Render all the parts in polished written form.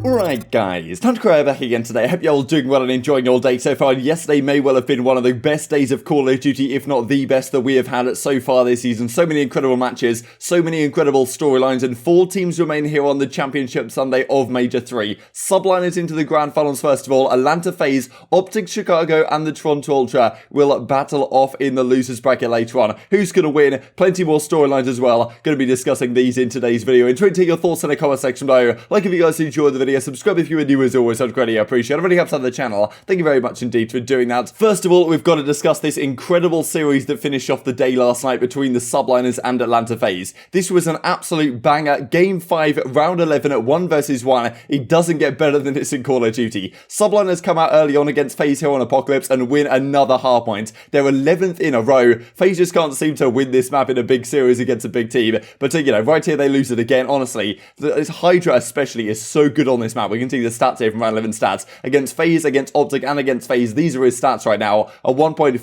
Alright guys, TacticalRab back again today. I hope you're all doing well and enjoying your day so far. Yesterday may well have been one of the best days of Call of Duty, if not the best that we have had so far this season. So many incredible matches, so many incredible storylines, and 4 teams remain here on the Championship Sunday of Major 3. Subliners into the Grand Finals first of all. Atlanta FaZe, OpTic Chicago, and the Toronto Ultra will battle off in the losers bracket later on. Who's going to win? Plenty more storylines as well. Going to be discussing these in today's video. Enjoy to your thoughts in the comment section below. Like if you guys enjoyed the video. Subscribe if you are new as always, I'd greatly appreciate it. It really helps out the channel. Thank you very much indeed for doing that. First of all, we've got to discuss this incredible series that finished off the day last night between the Subliners and Atlanta FaZe. This was an absolute banger. Game 5, round 11 at 1 versus 1. It doesn't get better than this in Call of Duty. Subliners come out early on against FaZe here on Apocalypse and win another hardpoint. They're 11th in a row. FaZe just can't seem to win this map in a big series against a big team. But, you know, right here they lose it again. Honestly, this Hydra especially is so good on this map. We can see the stats here from round 11 stats. Against FaZe, against OpTic, and against FaZe, these are his stats right now. A 1.56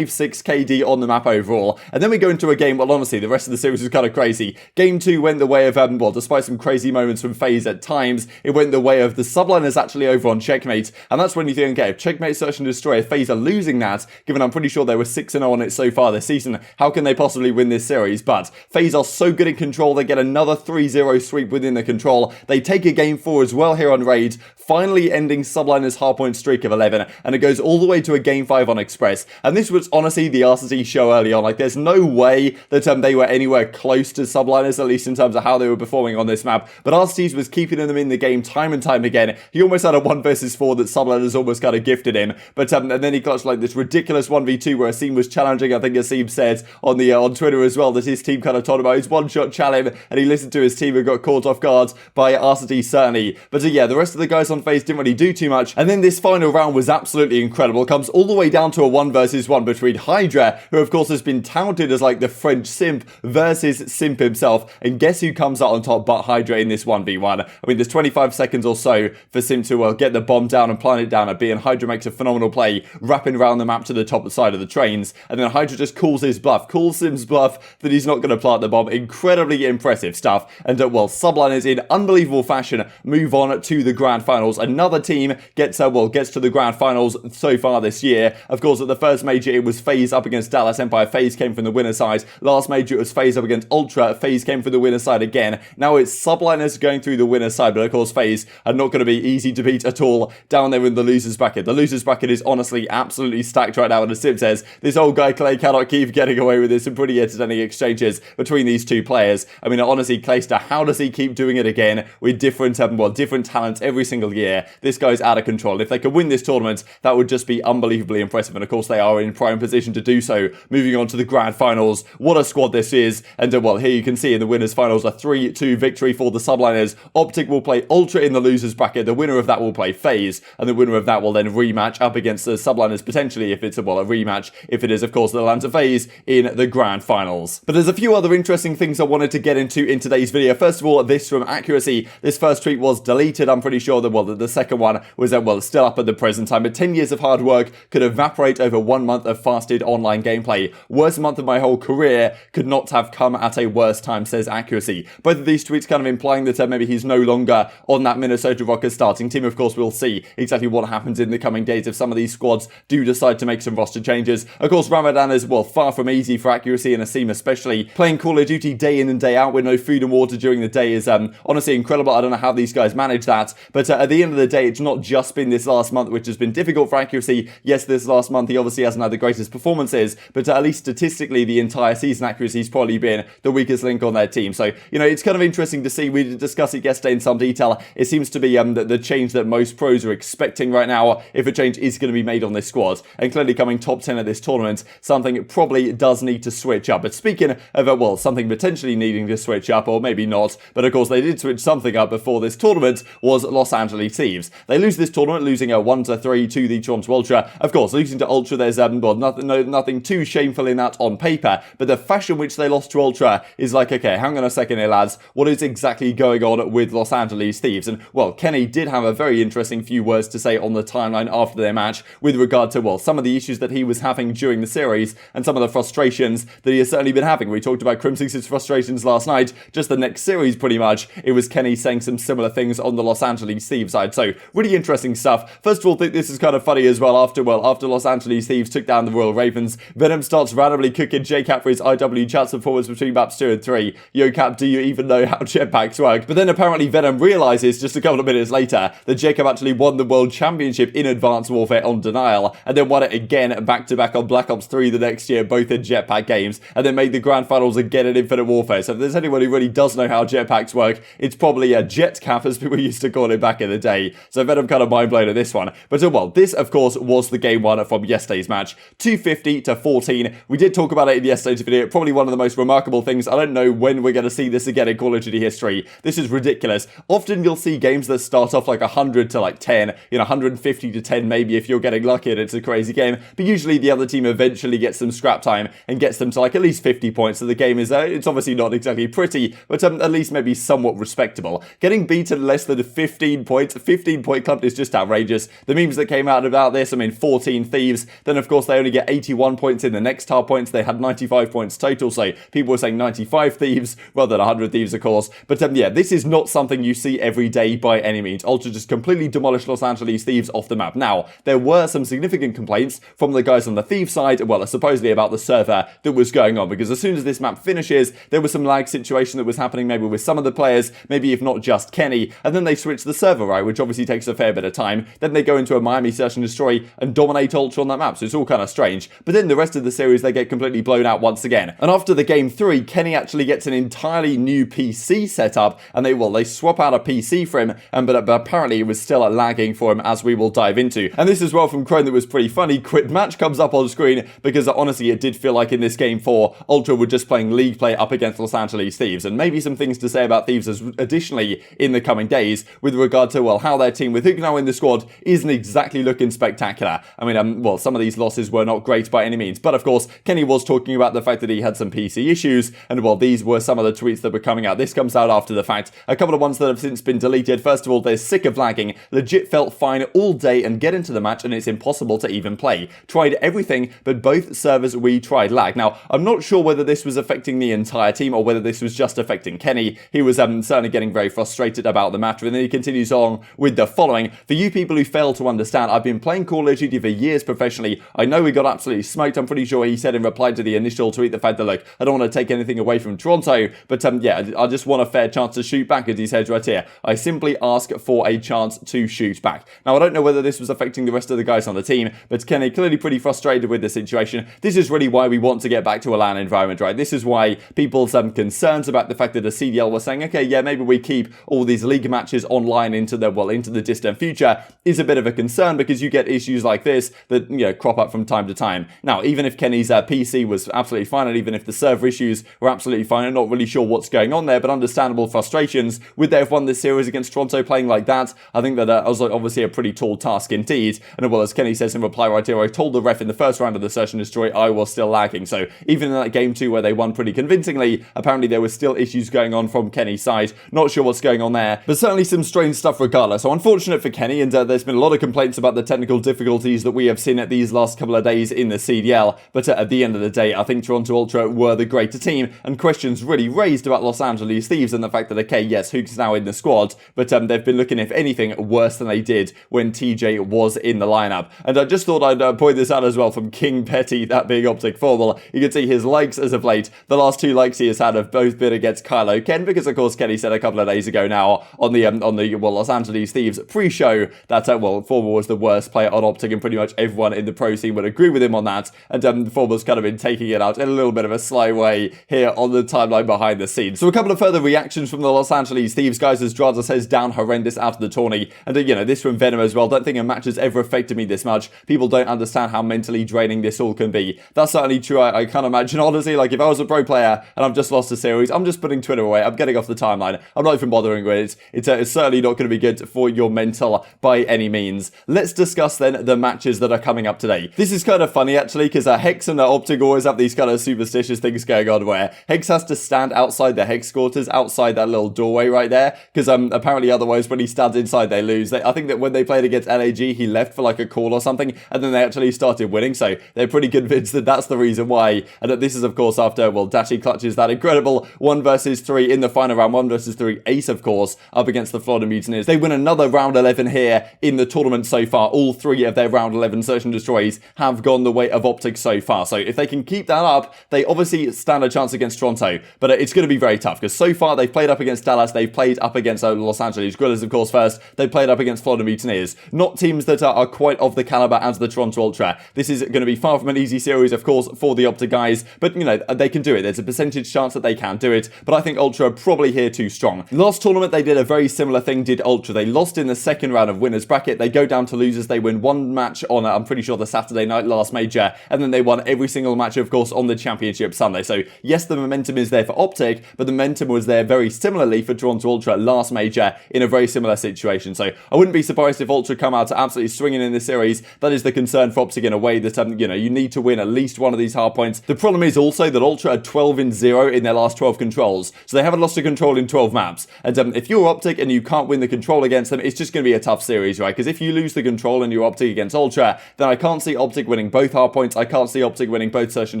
KD on the map overall. And then we go into a game, well, honestly, the rest of the series was kind of crazy. Game 2 went the way of, well, despite some crazy moments from FaZe at times, it went the way of the Subliners actually over on Checkmate. And that's when you think, okay, if Checkmate, Search and Destroy, if FaZe are losing that, given I'm pretty sure they were 6-0 on it so far this season, how can they possibly win this series? But FaZe are so good in control, they get another 3-0 sweep within the control. They take a game 4 as well here on Raid, finally ending Subliners' hardpoint streak of 11, and it goes all the way to a game 5 on Express. And this was honestly the Arcitys show early on. Like, there's no way that they were anywhere close to Subliners, at least in terms of how they were performing on this map. But Arcitys was keeping them in the game time and time again. He almost had a 1 versus 4 that Subliners almost kind of gifted him. But and then he clutched like this ridiculous 1v2 where Asim was challenging. I think Asim said on Twitter as well that his team kind of told him about his one-shot challenge, and he listened to his team and got caught off guard by Arcitys certainly. But yeah, the rest of the guys on FaZe didn't really do too much. And then this final round was absolutely incredible. Comes all the way down to a 1 versus 1 between Hydra, who of course has been touted as like the French Simp, versus Simp himself. And guess who comes out on top but Hydra in this 1v1? I mean, there's 25 seconds or so for Simp to get the bomb down and plant it down at B, and Hydra makes a phenomenal play, wrapping around the map to the top side of the trains. And then Hydra just calls his bluff, calls Simp's bluff that he's not going to plant the bomb. Incredibly impressive stuff. And well, Subliners in unbelievable fashion move on to the Grand Finals. Another team gets to the Grand Finals so far this year. Of course, at the first major, it was FaZe up against Dallas Empire. FaZe came from the winner's side. Last major, it was FaZe up against Ultra. FaZe came from the winner's side again. Now it's Subliners going through the winner's side, but of course, FaZe are not going to be easy to beat at all down there in the losers bracket. The losers bracket is honestly absolutely stacked right now, and as Sim says, this old guy Clay cannot keep getting away with this. Some pretty entertaining exchanges between these two players. I mean, honestly, Clayster, how does he keep doing it again with different talents every single year? This guy's out of control. If they could win this tournament, that would just be unbelievably impressive, and of course they are in prime position to do so. Moving on to the Grand Finals, what a squad this is. And well, here you can see in the winners finals a 3-2 victory for the Subliners. OpTic will play Ultra in the losers bracket. The winner of that will play FaZe, and the winner of that will then rematch up against the Subliners, potentially, if it's a rematch, if it is of course the Atlanta FaZe in the Grand Finals. But there's a few other interesting things I wanted to get into in today's video. First of all, this from Accuracy. This first tweet was deleted. I'm pretty sure that the second one was still up at the present time. But 10 years of hard work could evaporate over 1 month of fasted online gameplay. Worst month of my whole career could not have come at a worse time, says Accuracy. Both of these tweets kind of implying that maybe he's no longer on that Minnesota Rokkr starting team. Of course, we'll see exactly what happens in the coming days if some of these squads do decide to make some roster changes. Of course, Ramadan is, far from easy for Accuracy and Asim especially. Playing Call of Duty day in and day out with no food and water during the day is honestly incredible. I don't know how these guys manage that. But at the end of the day, it's not just been this last month which has been difficult for Accuracy. Yes, this last month he obviously hasn't had the greatest performances, but at least statistically the entire season Accuracy's probably been the weakest link on their team. So, you know, it's kind of interesting to see. We discussed it yesterday in some detail. It seems to be the change that most pros are expecting right now, if a change is going to be made on this squad. And clearly coming top 10 at this tournament, something probably does need to switch up. But speaking of, something potentially needing to switch up, or maybe not, but of course they did switch something up before this tournament, was Los Angeles Thieves. They lose this tournament, losing a 1-3 to the Toronto Ultra. Of course, losing to Ultra, there's nothing too shameful in that on paper, but the fashion which they lost to Ultra is like, okay, hang on a second here, lads. What is exactly going on with Los Angeles Thieves? And, well, Kenny did have a very interesting few words to say on the timeline after their match with regard to, some of the issues that he was having during the series and some of the frustrations that he has certainly been having. We talked about Crimsix's frustrations last night. Just the next series, pretty much, it was Kenny saying some similar things on the Los Angeles Thieves side. So really interesting stuff. First of all, I think this is kind of funny as well. After Los Angeles Thieves took down the Royal Ravens, Venom starts randomly cooking JCap for his IW chats and forwards between maps 2 and 3. Yo Cap, do you even know how jetpacks work? But then apparently Venom realizes just a couple of minutes later that JCap actually won the World Championship in Advanced Warfare on Denial, and then won it again back-to-back on Black Ops 3 the next year, both in jetpack games, and then made the Grand Finals again in Infinite Warfare. So if there's anyone who really does know how jetpacks work, it's probably a JetCap, as people used to call it back in the day. So Venom kind of mind-blown at this one. But well, this of course was the game one from yesterday's match, 250 to 14. We did talk about it in yesterday's video. Probably one of the most remarkable things. I don't know when we're going to see this again in Call of Duty history. This is ridiculous. Often you'll see games that start off like 100 to like 10, 150 to 10 maybe if you're getting lucky and it's a crazy game. But usually the other team eventually gets some scrap time and gets them to like at least 50 points. So the game is, it's obviously not exactly pretty, but at least maybe somewhat respectable. Getting beaten less than 15 points, 15-point club is just outrageous. The memes that came out about this, 14 Thieves. Then of course they only get 81 points in the next hard points. They had 95 points total, so people were saying 95 Thieves rather than 100 Thieves, of course. But yeah, this is not something you see every day by any means. Ultra just completely demolished Los Angeles Thieves off the map. Now, there were some significant complaints from the guys on the Thieves side, well, supposedly about the server that was going on, because as soon as this map finishes, there was some lag situation that was happening maybe with some of the players, maybe if not just Kenny, and then they switch the server, right, which obviously takes a fair bit of time. Then they go into a Miami Search and Destroy and dominate Ultra on that map, so it's all kind of strange. But then the rest of the series, they get completely blown out once again. And after the game 3, Kenny actually gets an entirely new PC setup, and they swap out a PC for him, but apparently it was still lagging for him, as we will dive into. And this as well from Crone that was pretty funny. Quit match comes up on screen, because honestly it did feel like in this game 4, Ultra were just playing league play up against Los Angeles Thieves, and maybe some things to say about Thieves as additionally in the coming days with regard to, well, how their team with Huke now in the squad isn't exactly looking spectacular. Well, some of these losses were not great by any means, but of course Kenny was talking about the fact that he had some PC issues, and well, these were some of the tweets that were coming out. This comes out after the fact. A couple of ones that have since been deleted. First of all, they're sick of lagging. Legit felt fine all day and get into the match and it's impossible to even play. Tried everything, but both servers we tried lag. Now, I'm not sure whether this was affecting the entire team or whether this was just affecting Kenny. He was certainly getting very frustrated about the matter, and then he continues on with the following. For you people who fail to understand, I've been playing Call of Duty for years professionally. I know we got absolutely smoked. I'm pretty sure he said in reply to the initial tweet the fact that, look, I don't want to take anything away from Toronto, but yeah, I just want a fair chance to shoot back, as he says right here. I simply ask for a chance to shoot back. Now, I don't know whether this was affecting the rest of the guys on the team, but Kenny clearly pretty frustrated with the situation. This is really why we want to get back to a LAN environment, right? This is why people's concerns about the fact that the CDL was saying, okay, yeah, maybe we keep all these league matches online into the distant future, is a bit of a concern, because you get issues like this that, crop up from time to time. Now, even if Kenny's PC was absolutely fine, and even if the server issues were absolutely fine, I'm not really sure what's going on there, but understandable frustrations. Would they have won this series against Toronto playing like that? I think that was obviously a pretty tall task indeed. And well, as Kenny says in reply right here, I told the ref in the first round of the Search and Destroy I was still lagging. So even in that game 2 where they won pretty convincingly, apparently there were still issues going on from Kenny's side. Not sure what's going on there, but certainly some strange stuff regardless. So unfortunate for Kenny, and there's been a lot of complaints about the technical difficulties that we have seen at these last couple of days in the CDL. But at the end of the day, I think Toronto Ultra were the greater team, and questions really raised about Los Angeles Thieves and the fact that, okay, yes, Huke's now in the squad, but they've been looking, if anything, worse than they did when TJ was in the lineup. And I just thought I'd point this out as well from King Petty, that being OpTic Formal. You can see his likes as of late. The last 2 likes he has had have both been against Kylo Ken, because of course Kenny said a couple of days ago now on the Los Angeles Thieves pre-show that Formal was the worst player on OpTic, and pretty much everyone in the pro scene would agree with him on that. And Formal's kind of been taking it out in a little bit of a sly way here on the timeline behind the scenes. So a couple of further reactions from the Los Angeles Thieves guys, as Drazah says, down horrendous out of the tourney. And this from Venom as well. Don't think a match has ever affected me this much. People don't understand how mentally draining this all can be. That's certainly true. I can't imagine, honestly, like if I was a pro player and I've just lost a series, I'm just putting Twitter away. I'm getting off the timeline. I'm not even bothering with it. It's certainly not going to be good for your mental by any means. Let's discuss then the matches that are coming up today. This is kind of funny actually, because Hex and OpTic always have these kind of superstitious things going on where Hex has to stand outside the Hex quarters, outside that little doorway right there, because apparently otherwise when he stands inside they lose. I think that when they played against LAG, he left for like a call or something, and then they actually started winning, so they're pretty convinced that that's the reason why. And that this is of course after, well, Dashy clutches that incredible 1 versus 3 in the final round, 1 versus 3 ace of course, up against the Florida Mutineers. they win another round 11 here in the tournament so far. All 3 of their round 11 Search and Destroys have gone the way of OpTic so far. So if they can keep that up, they obviously stand a chance against Toronto, but it's going to be very tough because so far they've played up against Dallas, they've played up against Los Angeles Guerrillas, of course, first. They've played up against Florida Mutineers. Not teams that are quite of the caliber as the Toronto Ultra. This is going to be far from an easy series, of course, for the OpTic guys, but, you know, they can do it. There's a percentage chance that they can do it, but I think Ultra are probably here too strong. Last tournament, they did a very similar thing, did Ultra. They lost in the second round of winners bracket. They go down to losers. They win one match on, I'm pretty sure, the Saturday night last major, and then they won every single match, of course, on the championship Sunday. So, yes, the momentum is there for OpTic, but the momentum was there very similarly for Toronto Ultra last major in a very similar situation. So, I wouldn't be surprised if Ultra come out absolutely swinging in this series. That is the concern for OpTic in a way that, you know, you need to win at least one of these hard points. The problem is also that Ultra are 12-0 in their last 12 controls, so they haven't lost a control in 12 maps. And if you're OpTic and you can't win the control against them, it's just going to be a tough series, right? Because if you lose the control and you're OpTic against Ultra, then I can't see OpTic winning both hard points. I can't see OpTic winning both Search and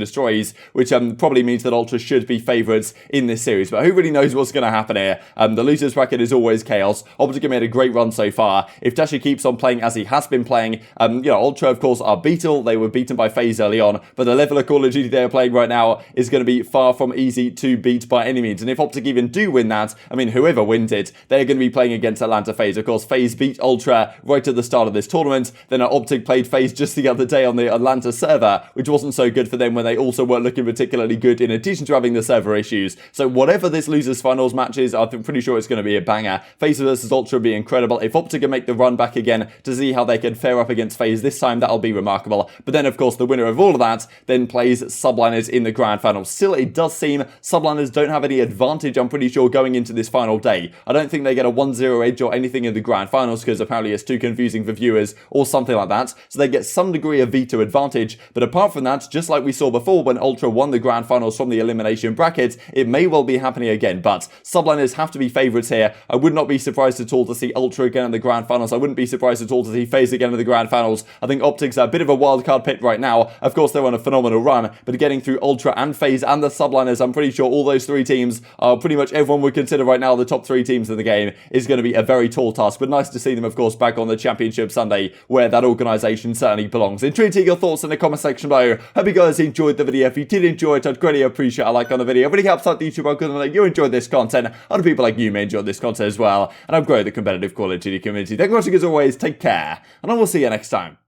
Destroys, which probably means that Ultra should be favourites in this series. But who really knows what's going to happen here? The losers bracket is always chaos. OpTic have made a great run so far. If Dashy keeps on playing as he has been playing, you know, Ultra, of course, are beatable. They were beaten by FaZe early on, but the level of Call of Duty they are playing right now is going to be far from easy to beat by any means. And if OpTic even do win that, I mean, whoever wins it, they're going to be playing against Atlanta FaZe. Of course, FaZe beat Ultra right at the start of this tournament. Then OpTic played FaZe just the other day on the Atlanta server, which wasn't so good for them when they also weren't looking particularly good in addition to having the server issues. So whatever this losers finals match is, I'm pretty sure it's going to be a banger. FaZe versus Ultra would be incredible. If OpTic can make the run back again to see how they can fare up against FaZe this time, that'll be remarkable. But then, of course, the winner of all of that then plays Subliners in the grand final. Still, it does seem Subliners don't have any advantage, I'm pretty sure, going into this final day. I don't think they get a 1-0 edge or anything in the grand finals because apparently it's too confusing for viewers or something like that. So they get some degree of veto advantage. But apart from that, just like we saw before when Ultra won the grand finals from the elimination bracket, it may well be happening again. But Subliners have to be favourites here. I would not be surprised at all to see Ultra again in the grand finals. I wouldn't be surprised at all to see FaZe again in the grand finals. I think OpTic's a bit of a wildcard pit right now. Of course, they're on a phenomenal run, but getting through Ultra and FaZe and the Subliners, I'm pretty sure all those 3 teams are pretty much everyone would consider right now the top 3 teams in the game is going to be a very tall task. But nice to see them, of course, back on the championship Sunday where that organisation certainly belongs. Intrigued to hear your thoughts in the comment section below. Hope you guys enjoyed the video. If you did enjoy it, I'd greatly appreciate a like on the video. It really helps out the YouTube algorithm that you enjoyed this content. Other people like you may enjoy this content as well, and I've grown the competitive Call of Duty community. Thank you for watching as always. Take care, and I will see you next time.